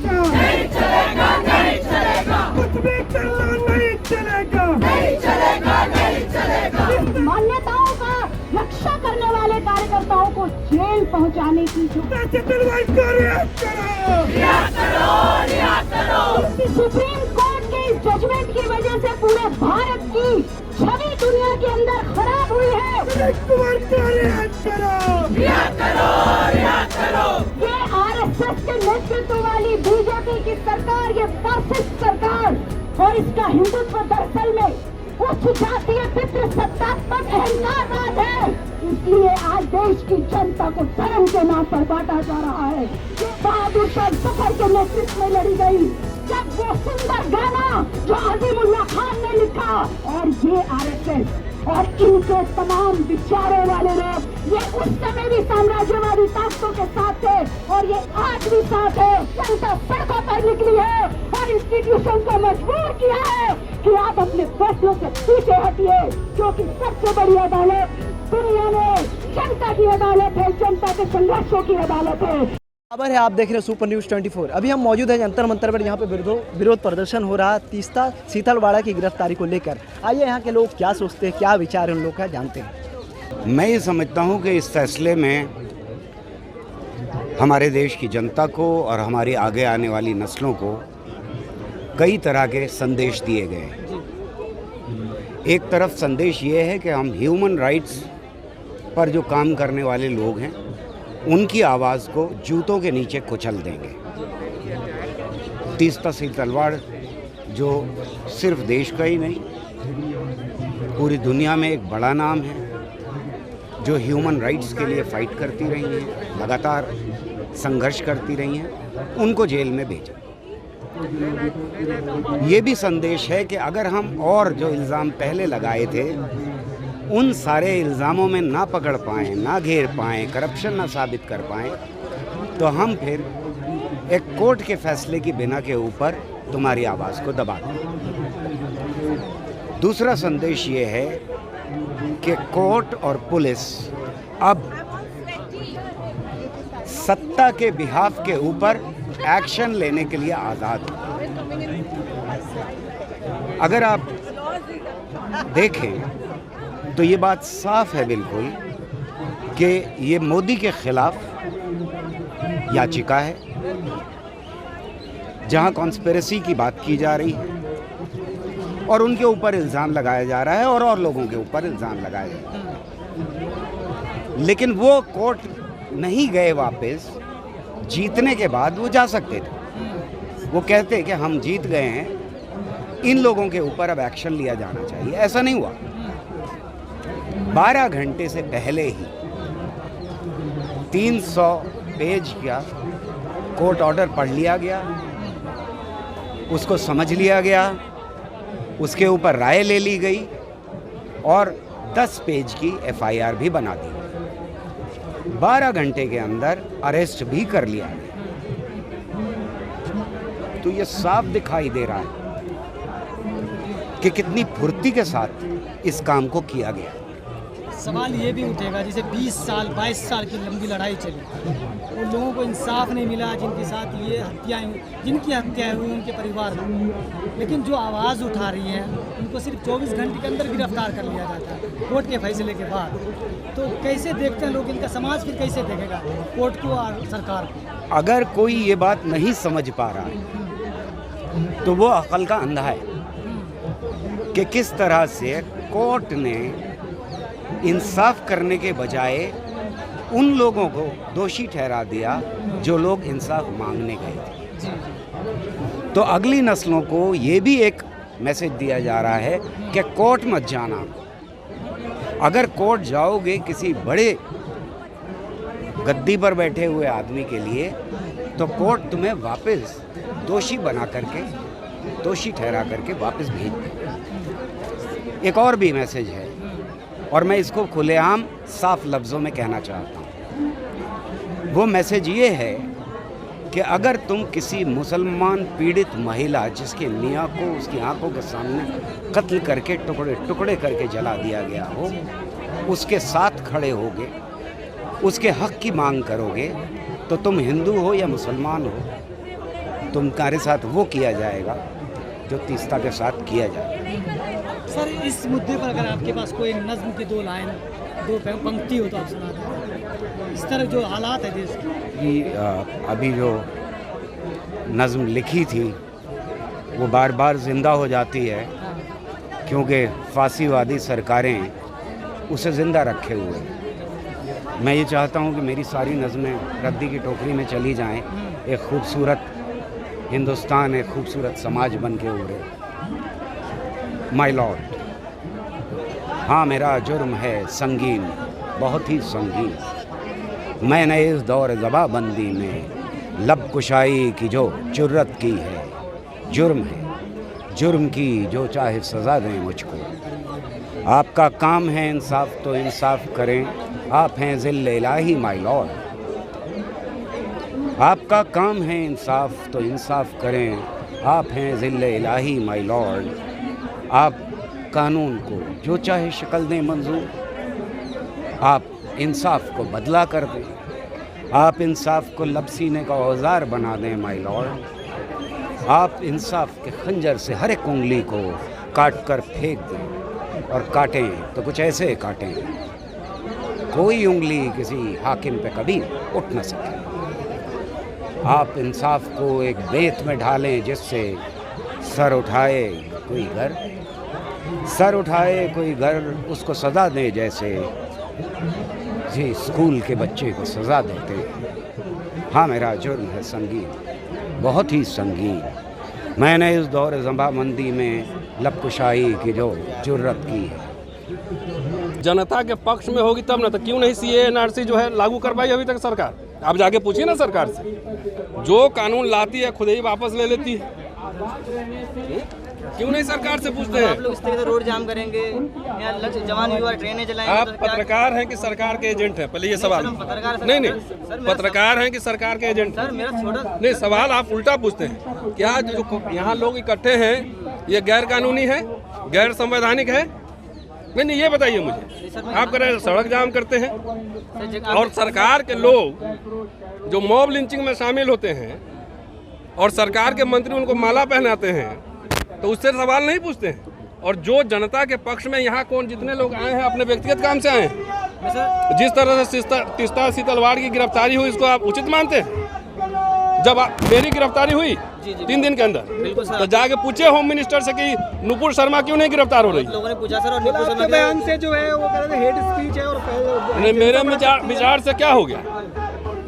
चलेगा, नहीं चलेगा, नहीं चलेगा, कुछ भी चलना नहीं चलेगा, नहीं चलेगा, नहीं चलेगा। मान्यताओं का रक्षा करने वाले कार्यकर्ताओं को जेल पहुंचाने की जो सुप्रीम कोर्ट के इस जजमेंट की वजह से पूरे भारत की छवि दुनिया के अंदर खराब हुई है। ये आरएसएस के नेतृत्व वाली बीजेपी की सरकार, ये फासिस्ट सरकार और इसका हिंदुत्व दरअसल में उच्च जातीय पितृ सत्तात्मक अहंकारवाद है। इसलिए आज देश की जनता को धर्म के नाम पर बांटा जा रहा है। बहादुर शाह जफर के नेतृत्व में लड़ी गई जब वो सुंदर गाना जो अजीमुल्लाह खान ने लिखा, और ये आरएसएस और इनके तमाम विचारों वाले लोग ये उस समय भी साम्राज्यवादी ताकतों के साथ थे और ये आज भी साथ है। जनता सड़कों पर निकली है और इंस्टीट्यूशन को मजबूर किया है कि आप अपने फैसलों से पीछे हटिए, क्योंकि सबसे बड़ी अदालत दुनिया में जनता की अदालत है, जनता के संघर्षों की अदालत है। खबर है, आप देख रहे हैं सुपर न्यूज़ 24। अभी हम मौजूद हैं जंतर मंतर पर, यहाँ पे विरोध प्रदर्शन हो रहा है तीस्ता शीतलवाड़ा की गिरफ्तारी को लेकर। आइए यहाँ के लोग क्या सोचते हैं, क्या विचार है उन लोग का, जानते हैं। मैं ये समझता हूँ कि इस फैसले में हमारे देश की जनता को और हमारी आगे आने वाली नस्लों को कई तरह के संदेश दिए गए हैं। एक तरफ संदेश ये है कि हम ह्यूमन राइट्स पर जो काम करने वाले लोग हैं उनकी आवाज़ को जूतों के नीचे कुचल देंगे। तीस्ता शीतलवाड़ जो सिर्फ देश का ही नहीं पूरी दुनिया में एक बड़ा नाम है, जो ह्यूमन राइट्स के लिए फ़ाइट करती रही हैं, लगातार संघर्ष करती रही हैं, उनको जेल में भेजा। ये भी संदेश है कि अगर हम और जो इल्ज़ाम पहले लगाए थे उन सारे इल्ज़ामों में ना पकड़ पाएँ, ना घेर पाएँ, करप्शन ना साबित कर पाएँ, तो हम फिर एक कोर्ट के फैसले की बिना के ऊपर तुम्हारी आवाज़ को दबा दें। दूसरा संदेश ये है कि कोर्ट और पुलिस अब सत्ता के बिहाफ के ऊपर एक्शन लेने के लिए आज़ाद है। अगर आप देखें तो ये बात साफ है बिल्कुल कि ये मोदी के खिलाफ याचिका है जहां कॉन्स्पिरेसी की बात की जा रही है और उनके ऊपर इल्ज़ाम लगाया जा रहा है और लोगों के ऊपर इल्ज़ाम लगाया जा रहा है। लेकिन वो कोर्ट नहीं गए वापस, जीतने के बाद वो जा सकते थे। वो कहते कि हम जीत गए हैं, इन लोगों के ऊपर अब एक्शन लिया जाना चाहिए। ऐसा नहीं हुआ। 12 घंटे से पहले ही 300 पेज का कोर्ट ऑर्डर पढ़ लिया गया, उसको समझ लिया गया, उसके ऊपर राय ले ली गई और 10 पेज की एफआईआर भी बना दी। 12 घंटे के अंदर अरेस्ट भी कर लिया गया। तो ये साफ दिखाई दे रहा है कि कितनी फुर्ती के साथ इस काम को किया गया। सवाल ये भी उठेगा, जैसे 20 साल 22 साल की लंबी लड़ाई चली, उन लोगों को इंसाफ नहीं मिला जिनके साथ ये हत्याएं हुई, जिनकी हत्याएं हुई उनके परिवार में, लेकिन जो आवाज़ उठा रही है उनको सिर्फ 24 घंटे के अंदर गिरफ्तार कर लिया जाता है कोर्ट के फैसले के बाद। तो कैसे देखते हैं लोग, इनका समाज फिर कैसे देखेगा कोर्ट को और सरकार को? अगर कोई ये बात नहीं समझ पा रहा है तो वो अक्ल का अंधा है कि किस तरह से कोर्ट ने इंसाफ करने के बजाय उन लोगों को दोषी ठहरा दिया जो लोग इंसाफ मांगने गए थे। तो अगली नस्लों को ये भी एक मैसेज दिया जा रहा है कि कोर्ट मत जाना। अगर कोर्ट जाओगे किसी बड़े गद्दी पर बैठे हुए आदमी के लिए, तो कोर्ट तुम्हें वापस दोषी बना करके, दोषी ठहरा करके वापस भेज दे। एक और भी मैसेज है और मैं इसको खुलेआम साफ लफ्ज़ों में कहना चाहता हूँ। वो मैसेज ये है कि अगर तुम किसी मुसलमान पीड़ित महिला जिसके मियाँ को उसकी आंखों के सामने कत्ल करके टुकड़े टुकड़े करके जला दिया गया हो, उसके साथ खड़े होगे, उसके हक की मांग करोगे, तो तुम हिंदू हो या मुसलमान हो, तुम्हारे साथ वो किया जाएगा जो तीस्ता के साथ किया जाएगा। सर इस मुद्दे पर अगर आपके पास कोई नज्म की 2 लाइन 2 पंक्ति हो तो आप सुना दें। इस तरह जो हालात है देश कि अभी जो नज़्म लिखी थी वो बार बार ज़िंदा हो जाती है क्योंकि फांसीवादी सरकारें उसे ज़िंदा रखे हुए हैं। मैं ये चाहता हूँ कि मेरी सारी नज़में रद्दी की टोकरी में चली जाएं, एक खूबसूरत हिंदुस्तान, एक खूबसूरत समाज बन के उभरे। माय लॉर्ड, हाँ मेरा जुर्म है संगीन, बहुत ही संगीन। मैंने इस दौर ज़बाबंदी में लब कुशाई की जो जुर्रत की है। जुर्म है, जुर्म की जो चाहे सज़ा दें मुझको। आपका काम है इंसाफ तो इंसाफ करें, आप हैं ज़िल्ल इलाही माय लॉर्ड। आपका काम है इंसाफ तो इंसाफ करें, आप हैं ज़िल्ल इलाही माय लॉर्ड। आप कानून को जो चाहे शक्ल दें मंजूर, आप इंसाफ को बदला कर दें, आप इंसाफ को लब सीने का औजार बना दें माय लॉर्ड। आप इंसाफ के खंजर से हर एक उंगली को काट कर फेंक दें, और काटें तो कुछ ऐसे काटें कोई उंगली किसी हाकिम पे कभी उठ न सके। आप इंसाफ को एक बेत में ढालें जिससे सर उठाए कोई घर, सर उठाए कोई घर उसको सज़ा दें जैसे जी स्कूल के बच्चे को सज़ा देते हैं। हाँ मेरा जुर्म है संगीन, बहुत ही संगीन। मैंने इस दौर ज़बाबंदी में लबकुशाई की जो जुर्रत की है। जनता के पक्ष में होगी तब ना, तो क्यों नहीं CAA NRC जो है लागू कर पाई अभी तक सरकार? आप जाके पूछिए ना सरकार से, जो कानून लाती है खुद ही वापस ले लेती है। क्यों नहीं सरकार से पूछते हैं? आप लोग इस तरह से रोड जाम करेंगे या लक्ष्य जवान युवा ट्रेनें चलाएंगे? आप तो क्या- पत्रकार हैं कि सरकार के एजेंट हैं? पहले ये सवाल। सर, हम पत्रकार हैं। नहीं नहीं, सर, मेरा पत्रकार हैं कि सरकार के एजेंट हैं? सर मेरा छोटा नहीं, सवाल आप उल्टा पूछते हैं। क्या जो यहाँ लोग इकट्ठे हैं ये गैर कानूनी है, गैर संवैधानिक है? नहीं, ये बताइए मुझे। आप कह रहे हैं सड़क जाम करते हैं, और सरकार के लोग जो मॉब लिंचिंग में शामिल होते हैं और सरकार के मंत्री उनको माला पहनाते हैं, तो उससे सवाल नहीं पूछते हैं। और जो जनता के पक्ष में यहाँ कौन जितने लोग आए हैं अपने व्यक्तिगत काम से आए हैं, जिस तरह से तीस्ता सीतलवाड़ की गिरफ्तारी हुई इसको आप उचित मानते हैं? जब मेरी गिरफ्तारी हुई 3 दिन के अंदर, तो जाके पूछे होम मिनिस्टर से कि नुपुर शर्मा क्यों नहीं गिरफ्तार हो रही? लोगों ने पूछा सर, और नुपुर शर्मा के बयान से जो है वो कह रहे थे हेड स्पीच है, और नहीं, मेरे विचार से क्या हो गया?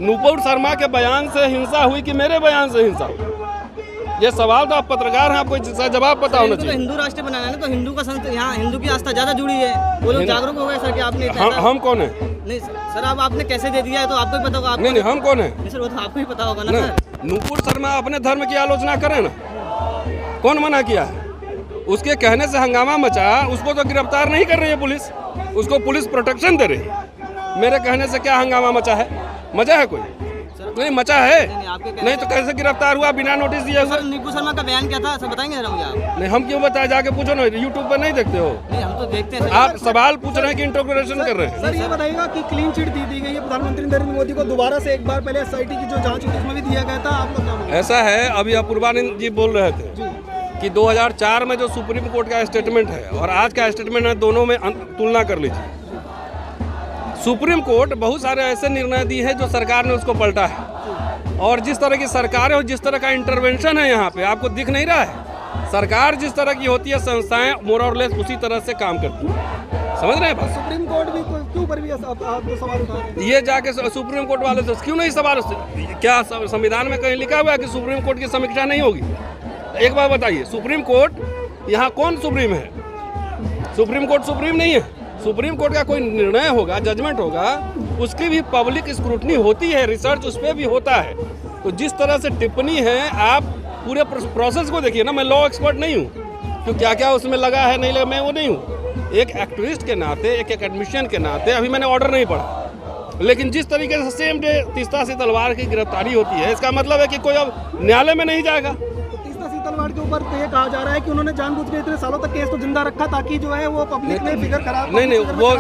नुपुर शर्मा के बयान से हिंसा हुई कि मेरे बयान से हिंसा हुई? ये सवाल तो आप पत्रकार हैं, आपको इसका जवाब पता होना तो चाहिए। हिंदू राष्ट्र बनाना है ना, तो हिंदू का संत यहाँ हिंदू की आस्था ज्यादा जुड़ी है, वो लोग जागरूक हो गए सर कि आपने हम कौन है? नहीं सर, अब आपने कैसे दे दिया है तो आपको ही पता होगा। नहीं, हम कौन है? नहीं सर, वो तो आपको ही पता होगा ना नहीं, सर। नुपुर शर्मा अपने धर्म की आलोचना करें ना, कौन मना किया है? उसके कहने से हंगामा मचा, उसको तो गिरफ्तार नहीं कर रही है पुलिस, उसको पुलिस प्रोटेक्शन दे रही है। मेरे कहने से क्या हंगामा मचा है? मचा है कोई? नहीं मचा है। नहीं तो कैसे गिरफ्तार हुआ बिना नोटिस दिए? सर नुपुर शर्मा का बयान क्या था सर, बताएंगे जरा मुझे आप? नहीं, हम क्यों बताए? जाके पूछो ना, यूट्यूब पर नहीं देखते हो? नहीं, हम तो देखते हैं। आप सवाल पूछ रहे हैं कि इंटरप्रिटेशन कर रहे हैं? सर ये बताइएगा कि क्लीन चिट दी गई है प्रधानमंत्री नरेंद्र मोदी को, दोबारा से एक बार पहले SIT की जो जांच हुई उसमें भी दिया गया था, आपको क्या मालूम? ऐसा है, अभी अपूर्वानंद जी बोल रहे थे कि 2004 में जो सुप्रीम कोर्ट का स्टेटमेंट है और आज का स्टेटमेंट है, दोनों में तुलना कर लीजिए। सुप्रीम कोर्ट बहुत सारे ऐसे निर्णय दिए हैं जो सरकार ने उसको पलटा है, और जिस तरह की सरकार है और जिस तरह का इंटरवेंशन है यहाँ पे आपको दिख नहीं रहा है। सरकार जिस तरह की होती है, संस्थाएं मोर और लेस उसी तरह से काम करती हैं। समझ रहे हैं बात? सुप्रीम कोर्ट भी क्यों ऊपर भी आप सवाल उठा रहे हैं? ये जाके सुप्रीम कोर्ट वाले से क्यों नहीं सवाल? क्या संविधान में कहीं लिखा हुआ है कि सुप्रीम कोर्ट की समीक्षा नहीं होगी? एक बात बताइए, सुप्रीम कोर्ट यहाँ कौन सुप्रीम है? सुप्रीम कोर्ट सुप्रीम नहीं है। सुप्रीम कोर्ट का कोई निर्णय होगा, जजमेंट होगा, उसकी भी पब्लिक स्क्रूटनी होती है, रिसर्च उस पर भी होता है। तो जिस तरह से टिप्पणी है, आप पूरे प्रोसेस को देखिए ना। मैं लॉ एक्सपर्ट नहीं हूँ, तो क्या क्या उसमें लगा है नहीं लगा, मैं वो नहीं हूँ। एक एक्टिविस्ट के नाते, एक एकेडमिशियन के नाते, अभी मैंने ऑर्डर नहीं पढ़ा, लेकिन जिस तरीके से सेम डे तीस्ता सीतलवाड़ की गिरफ्तारी होती है, इसका मतलब है कि कोई अब न्यायालय में नहीं जाएगा। तीस्ता सीतलवाड़ के ऊपर तो ये कहा जा रहा है कि उन्होंने जानबूझ के इतने सालों तक केस को जिंदा रखा ताकि जो है वो पब्लिक में फिगर खराब नहीं, वो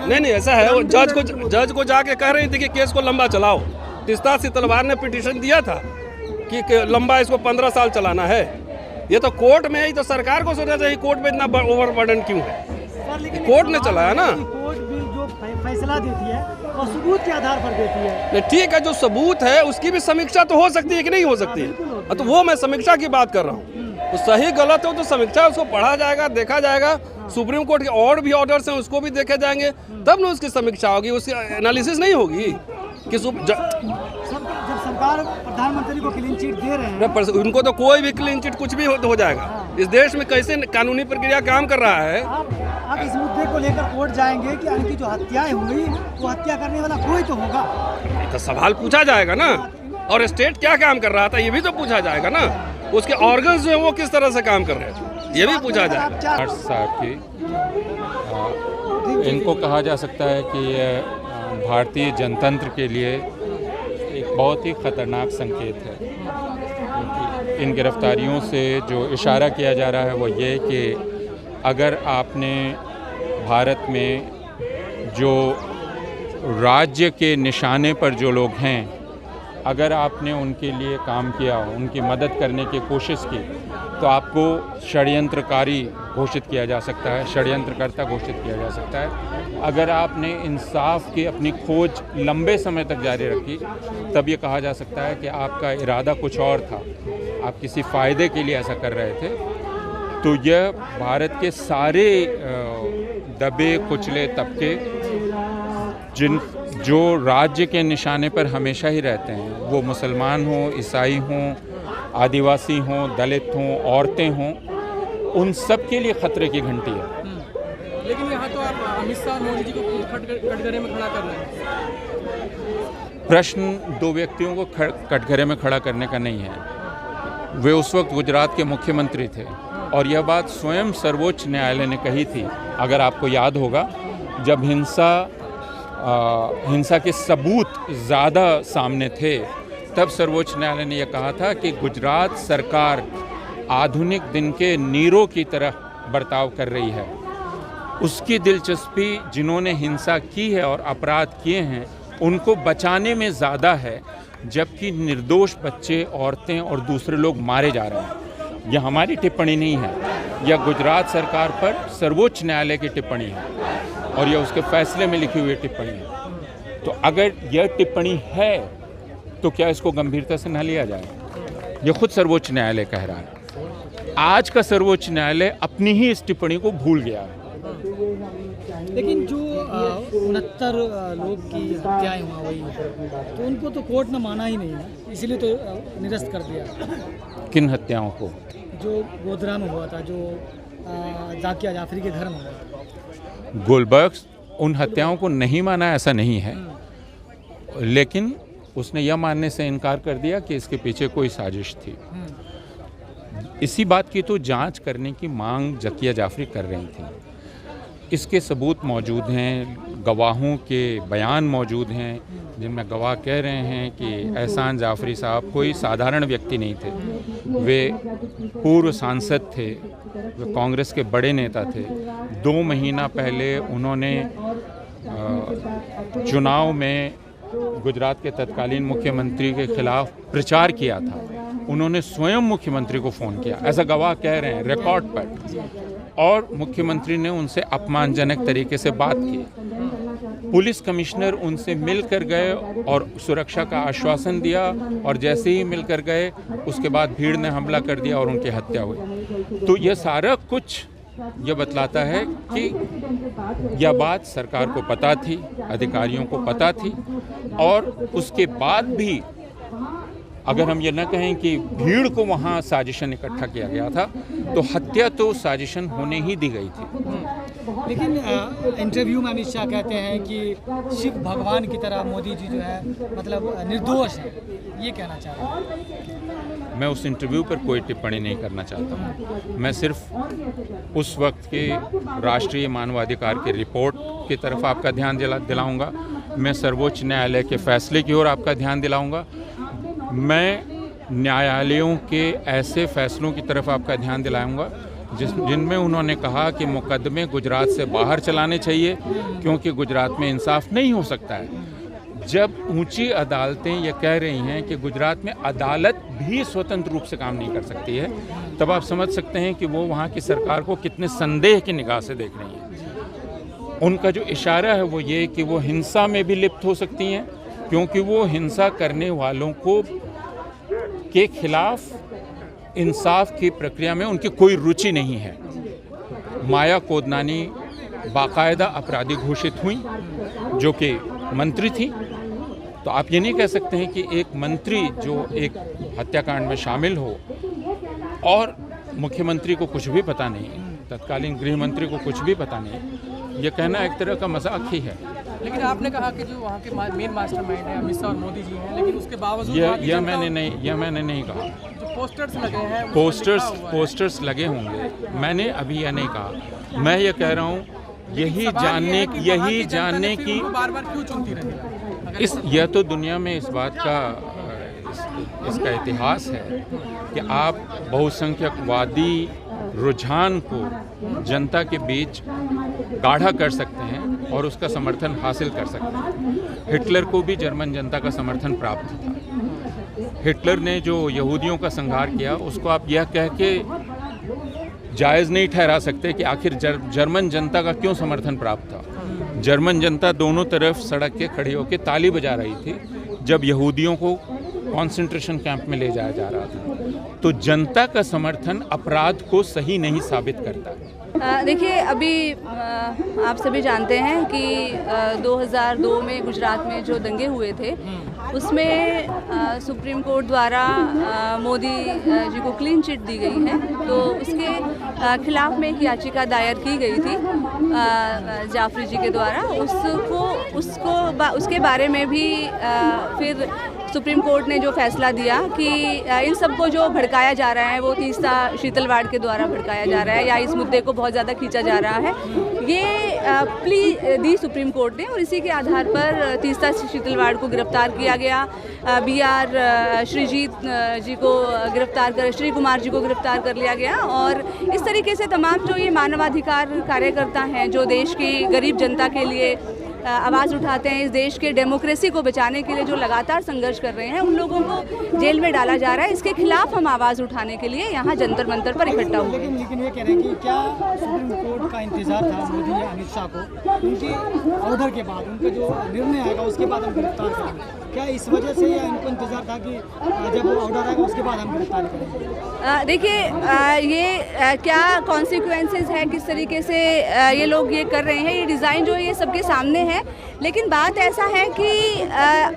नहीं ऐसा है, वो जज को जाके कह रही थी कि केस को लंबा चलाओ। तीस्ता सीतलवाड़ ने पिटीशन दिया था कि लंबा इसको 15 साल चलाना है। ये तो कोर्ट में है, तो सरकार को सोचना चाहिए कोर्ट में इतना ओवरबर्डन क्यों है। सर, लेकिन कोर्ट ने चलाया ना। कोर्ट भी जो फैसला देती है और सबूत के आधार पर देती है। नहीं, ठीक है, जो सबूत है उसकी भी समीक्षा तो हो सकती है कि नहीं हो सकती है। तो वो मैं समीक्षा की बात कर रहा हूँ। तो सही गलत हो तो समीक्षा, उसको पढ़ा जाएगा, देखा जाएगा। सुप्रीम कोर्ट के और भी ऑर्डर्स हैं, उसको भी देखे जाएंगे, तब ना उसकी समीक्षा होगी, उसकी एनालिसिस नहीं होगी कि जब सरकार प्रधानमंत्री को क्लीन चिट दे रहे हैं, उनको तो कोई भी क्लीन चिट कुछ भी हो जाएगा। इस देश में कैसे कानूनी प्रक्रिया काम कर रहा है। आप इस मुद्दे को लेकर कोर्ट जाएंगे कि उनकी जो हत्याएं हुई वो हत्या करने वाला कोई तो होगा। तो सवाल पूछा जाएगा ना, और स्टेट क्या काम कर रहा था ये भी तो पूछा जाएगा ना। उसके ऑर्गन्स जो है वो किस तरह से काम कर रहे हैं ये भी पूछा जाएगा। साहब की इनको कहा जा सकता है कि ये भारतीय जनतंत्र के लिए एक बहुत ही ख़तरनाक संकेत है, क्योंकि इन गिरफ्तारियों से जो इशारा किया जा रहा है वो ये कि अगर आपने भारत में जो राज्य के निशाने पर जो लोग हैं, अगर आपने उनके लिए काम किया, उनकी मदद करने की कोशिश की, तो आपको षड्यंत्रकारी घोषित किया जा सकता है, षड्यंत्रकर्ता घोषित किया जा सकता है। अगर आपने इंसाफ की अपनी खोज लंबे समय तक जारी रखी, तब ये कहा जा सकता है कि आपका इरादा कुछ और था, आप किसी फ़ायदे के लिए ऐसा कर रहे थे। तो यह भारत के सारे दबे कुचले तबके जो राज्य के निशाने पर हमेशा ही रहते हैं, वो मुसलमान हों, ईसाई हों, आदिवासी हों, दलित हों, औरतें हों, उन सब के लिए खतरे की घंटी है। लेकिन यहाँ तो आप अमित शाह मोदी जी को कटघरे में खड़ा कर रहे हैं। प्रश्न दो व्यक्तियों को कटघरे में खड़ा करने का नहीं है। वे उस वक्त गुजरात के मुख्यमंत्री थे और यह बात स्वयं सर्वोच्च न्यायालय ने कही थी। अगर आपको याद होगा, जब हिंसा के सबूत ज़्यादा सामने थे, तब सर्वोच्च न्यायालय ने यह कहा था कि गुजरात सरकार आधुनिक दिन के नीरो की तरह बर्ताव कर रही है। उसकी दिलचस्पी जिन्होंने हिंसा की है और अपराध किए हैं उनको बचाने में ज़्यादा है, जबकि निर्दोष बच्चे, औरतें और दूसरे लोग मारे जा रहे हैं। यह हमारी टिप्पणी नहीं है, यह गुजरात सरकार पर सर्वोच्च न्यायालय की टिप्पणी है और यह उसके फैसले में लिखी हुई टिप्पणी है। तो अगर यह टिप्पणी है तो क्या इसको गंभीरता से न लिया जाए? यह खुद सर्वोच्च न्यायालय कह रहा है। आज का सर्वोच्च न्यायालय अपनी ही इस टिप्पणी को भूल गया है। लेकिन जो 69 लोग की हत्याएं हुई, तो उनको तो कोर्ट ने माना ही नहीं है, इसलिए तो निरस्त कर दिया। किन हत्याओं को? जो गोधरा में हुआ था, जो जाकिया जाफरी के घर में हुआ था। गुलबर्ग उन हत्याओं को नहीं माना, ऐसा नहीं है, लेकिन उसने यह मानने से इनकार कर दिया कि इसके पीछे कोई साजिश थी। इसी बात की तो जांच करने की मांग जाकिया जाफरी कर रही थी। इसके सबूत मौजूद हैं, गवाहों के बयान मौजूद हैं, जिनमें गवाह कह रहे हैं कि एहसान जाफरी साहब कोई साधारण व्यक्ति नहीं थे। वे पूर्व सांसद थे, वे कांग्रेस के बड़े नेता थे। 2 महीना पहले उन्होंने चुनाव में गुजरात के तत्कालीन मुख्यमंत्री के खिलाफ प्रचार किया था। उन्होंने स्वयं मुख्यमंत्री को फ़ोन किया, ऐसा गवाह कह रहे हैं रिकॉर्ड पर, और मुख्यमंत्री ने उनसे अपमानजनक तरीके से बात की। पुलिस कमिश्नर उनसे मिलकर गए और सुरक्षा का आश्वासन दिया, और जैसे ही मिलकर गए उसके बाद भीड़ ने हमला कर दिया और उनकी हत्या हुई। तो यह सारा कुछ यह बतलाता है कि यह बात सरकार को पता थी, अधिकारियों को पता थी, और उसके बाद भी अगर हम ये न कहें कि भीड़ को वहाँ साजिशन इकट्ठा किया गया था, तो हत्या तो साजिशन होने ही दी गई थी। लेकिन इंटरव्यू में अमित शाह कहते हैं कि शिव भगवान की तरह मोदी जी जो है मतलब निर्दोष है, ये कहना चाह रहा हूँ। मैं उस इंटरव्यू पर कोई टिप्पणी नहीं करना चाहता हूँ। मैं सिर्फ उस वक्त के राष्ट्रीय मानवाधिकार की रिपोर्ट की तरफ आपका ध्यान दिलाऊंगा। मैं सर्वोच्च न्यायालय के फैसले की ओर आपका ध्यान दिलाऊंगा। मैं न्यायालयों के ऐसे फैसलों की तरफ आपका ध्यान दिलाऊंगा जिनमें उन्होंने कहा कि मुकदमे गुजरात से बाहर चलाने चाहिए, क्योंकि गुजरात में इंसाफ नहीं हो सकता है। जब ऊंची अदालतें ये कह रही हैं कि गुजरात में अदालत भी स्वतंत्र रूप से काम नहीं कर सकती है, तब आप समझ सकते हैं कि वो वहाँ की सरकार को कितने संदेह की निगाह से देख रही हैं। उनका जो इशारा है वो ये कि वो हिंसा में भी लिप्त हो सकती हैं, क्योंकि वो हिंसा करने वालों को के खिलाफ इंसाफ की प्रक्रिया में उनकी कोई रुचि नहीं है। माया कोदनानी बाकायदा अपराधी घोषित हुई, जो कि मंत्री थी। तो आप ये नहीं कह सकते हैं कि एक मंत्री जो एक हत्याकांड में शामिल हो और मुख्यमंत्री को कुछ भी पता नहीं, तत्कालीन गृह मंत्री को कुछ भी पता नहीं, ये कहना एक तरह का मजाक ही है। लेकिन आपने कहा कि जो वहाँ के मेन मास्टरमाइंड है अमित शाह और मोदी जी हैं, लेकिन उसके बावजूद यह मैंने नहीं कहा। जो पोस्टर्स लगे हैं, पोस्टर्स लगे होंगे, मैंने अभी यह नहीं कहा। मैं ये कह रहा हूँ यही जानने की बार-बार क्यों चुनती रही? यह तो दुनिया में इस बात का इसका इतिहास है कि आप बहुसंख्यकवादी रुझान को जनता के बीच गाढ़ा कर सकते हैं और उसका समर्थन हासिल कर सकते हैं। हिटलर को भी जर्मन जनता का समर्थन प्राप्त था। हिटलर ने जो यहूदियों का संहार किया, उसको आप यह कह के जायज़ नहीं ठहरा सकते कि आखिर जर्मन जनता का क्यों समर्थन प्राप्त था। जर्मन जनता दोनों तरफ सड़क के खड़ी होकर ताली बजा रही थी जब यहूदियों को कॉन्सेंट्रेशन कैंप में ले जाया जा रहा था। तो जनता का समर्थन अपराध को सही नहीं साबित करता। देखिए, अभी आप सभी जानते हैं कि 2002 में गुजरात में जो दंगे हुए थे, उसमें सुप्रीम कोर्ट द्वारा मोदी जी को क्लीन चिट दी गई है। तो उसके खिलाफ में एक याचिका दायर की गई थी जाफरी जी के द्वारा। उसके बारे में भी फिर सुप्रीम कोर्ट ने जो फैसला दिया कि इन सबको जो भड़काया जा रहा है वो तीस्ता शीतलवाड़ के द्वारा भड़काया जा रहा है या इस मुद्दे को बहुत ज़्यादा खींचा जा रहा है, ये प्ली दी सुप्रीम कोर्ट ने, और इसी के आधार पर तीस्ता शीतलवाड़ को गिरफ्तार किया गया। BR श्रीजीत जी को श्री कुमार जी को गिरफ्तार कर लिया गया। और इस तरीके से तमाम जो ये मानवाधिकार कार्यकर्ता हैं जो देश की गरीब जनता के लिए आवाज़ उठाते हैं, इस देश के डेमोक्रेसी को बचाने के लिए जो लगातार संघर्ष कर रहे हैं, उन लोगों को जेल में डाला जा रहा है। इसके खिलाफ हम आवाज़ उठाने के लिए यहाँ जंतर मंतर पर इकट्ठा हुए। लेकिन ये कह रहे हैं कि क्या सुप्रीम कोर्ट का इंतजार था मोदी या अमित शाह को उनके ऑर्डर के बाद, उनका जो निर्णय आएगा उसके बाद हम गिरफ्तार करेंगे? क्या इस वजह से या इनको इंतजार था कि जब ऑर्डर आएगा उसके बाद हम गिरफ्तार करेंगे? देखिए, ये क्या कॉन्सिक्वेंसेस है, किस तरीके से ये लोग ये कर रहे हैं, ये डिज़ाइन जो है ये सबके सामने है। लेकिन बात ऐसा है कि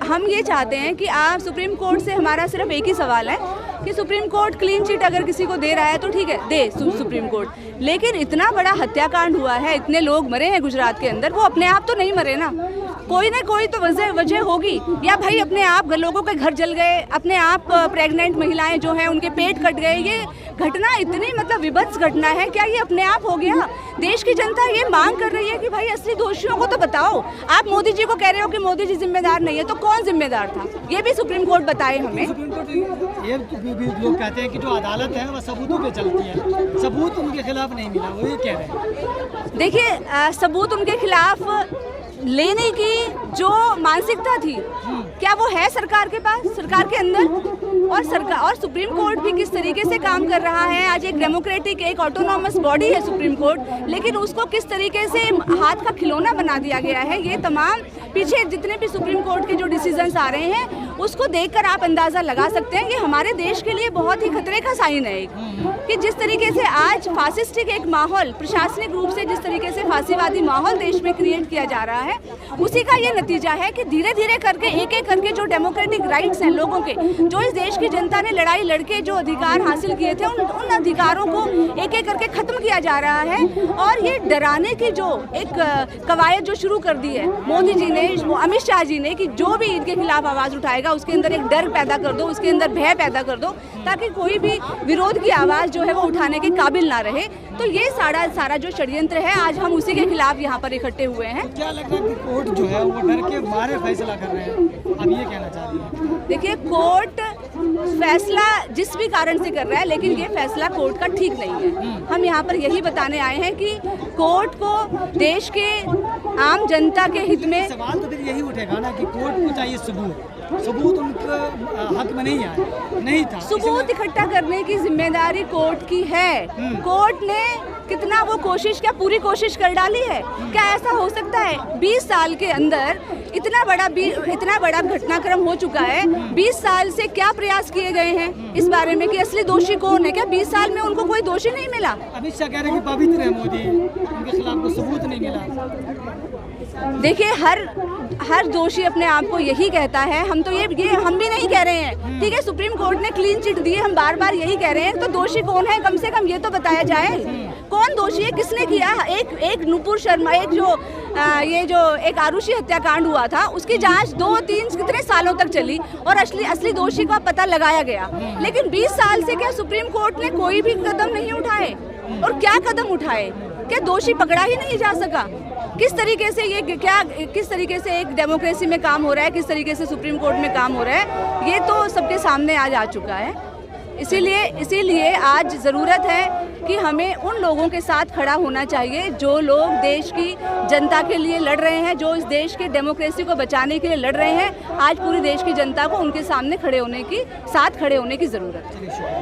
हम ये चाहते हैं कि आप सुप्रीम कोर्ट से, हमारा सिर्फ एक ही सवाल है कि सुप्रीम कोर्ट क्लीन चिट अगर किसी को दे रहा है तो ठीक है, दे सुप्रीम कोर्ट। लेकिन इतना बड़ा हत्याकांड हुआ है, इतने लोग मरे हैं गुजरात के अंदर, वो अपने आप तो नहीं मरे ना, कोई ना कोई तो वजह होगी। या भाई अपने आप लोगों के घर जल गए, अपने आप प्रेग्नेंट महिलाएं जो हैं उनके पेट कट गए, ये घटना इतनी मतलब विभत्स घटना है, क्या ये अपने आप हो गया? देश की जनता ये मांग कर रही है कि भाई असली दोषियों को तो बताओ। आप मोदी जी को कह रहे हो कि मोदी जी जिम्मेदार नहीं है, तो कौन जिम्मेदार था? ये भी सुप्रीम कोर्ट बताए हमें। सुप्रीम कोर्ट ये भी लोग कहते हैं कि जो अदालत है वह सबूतों पे चलती है, सबूत उनके खिलाफ नहीं मिला, वो ये कह रहे हैं। देखिए, सबूत उनके खिलाफ लेने की जो मानसिकता थी, क्या वो है सरकार के पास, सरकार के अंदर? और सुप्रीम कोर्ट भी किस तरीके से काम कर रहा है? आज एक डेमोक्रेटिक, एक ऑटोनॉमस बॉडी है सुप्रीम कोर्ट, लेकिन उसको किस तरीके से हाथ का खिलौना बना दिया गया है। ये तमाम पीछे जितने भी सुप्रीम कोर्ट के जो डिसीजंस आ रहे हैं, उसको देखकर आप अंदाज़ा लगा सकते हैं। ये हमारे देश के लिए बहुत ही खतरे का साइन है कि जिस तरीके से आज फासिस्टिक एक माहौल, प्रशासनिक रूप से जिस तरीके से फांसीवादी माहौल देश में क्रिएट किया जा रहा है, उसी का ये नतीजा है कि धीरे धीरे करके एक एक करके जो डेमोक्रेटिक राइट्स हैं लोगों के, जो इस देश की जनता ने लड़ाई लड़के जो अधिकार हासिल किए थे, उन अधिकारों को एक एक करके खत्म किया जा रहा है। और ये डराने की जो एक कवायद जो शुरू कर दी है मोदी जी ने, अमित शाह जी ने, कि जो भी इनके खिलाफ आवाज़ उठाएगा उसके अंदर एक डर पैदा कर दो, उसके अंदर भय पैदा कर दो, ताकि कोई भी विरोध की आवाज़ जो है वो उठाने के काबिल ना रहे। तो ये सारा जो षड्यंत्र है, आज हम उसी के खिलाफ यहाँ पर इकट्ठे हुए हैं। क्या लगता है कि कोर्ट जो है वो डर के मारे फैसला कर रहे हैं? अब ये कहना चाह रही है। देखिए, कोर्ट फैसला जिस भी कारण से कर रहा है, लेकिन ये फैसला कोर्ट का ठीक नहीं है। हम यहाँ पर यही बताने आए हैं कि कोर्ट को देश के आम जनता के हित में सवाल तो फिर यही उठेगा ना कि कोर्ट को चाहिए सबूत उनके हक में नहीं था। सबूत इकट्ठा करने की जिम्मेदारी कोर्ट की है। कोर्ट ने कितना वो कोशिश, क्या पूरी कोशिश कर डाली है? क्या ऐसा हो सकता है 20 साल के अंदर इतना बड़ा घटनाक्रम हो चुका है? 20 साल से क्या प्रयास किए गए हैं इस बारे में कि असली दोषी कौन है? क्या 20 साल में उनको कोई दोषी नहीं मिला? अमित शाह कह रहे हैं कि पवित्र है मोदी, उनके खिलाफ कोई सबूत नहीं मिला। देखिए, हर दोषी अपने आप को यही कहता है। हम तो ये हम भी नहीं कह रहे हैं, ठीक है? सुप्रीम कोर्ट ने क्लीन चिट दी है, हम बार बार यही कह रहे हैं। तो दोषी कौन है, कम से कम ये तो बताया जाए। कौन दोषी है, किसने किया? एक नुपुर शर्मा, ये जो एक आरुषि हत्याकांड हुआ था, उसकी जांच 2-3 कितने सालों तक चली और असली दोषी का पता लगाया गया। लेकिन 20 साल से क्या सुप्रीम कोर्ट ने कोई भी कदम नहीं उठाए? और क्या कदम उठाए? क्या दोषी पकड़ा ही नहीं जा सका? किस तरीके से एक डेमोक्रेसी में काम हो रहा है, किस तरीके से सुप्रीम कोर्ट में काम हो रहा है, ये तो सबके सामने आज आ चुका है। इसीलिए आज ज़रूरत है कि हमें उन लोगों के साथ खड़ा होना चाहिए जो लोग देश की जनता के लिए लड़ रहे हैं, जो इस देश के डेमोक्रेसी को बचाने के लिए लड़ रहे हैं। आज पूरी देश की जनता को उनके सामने खड़े होने की ज़रूरत है।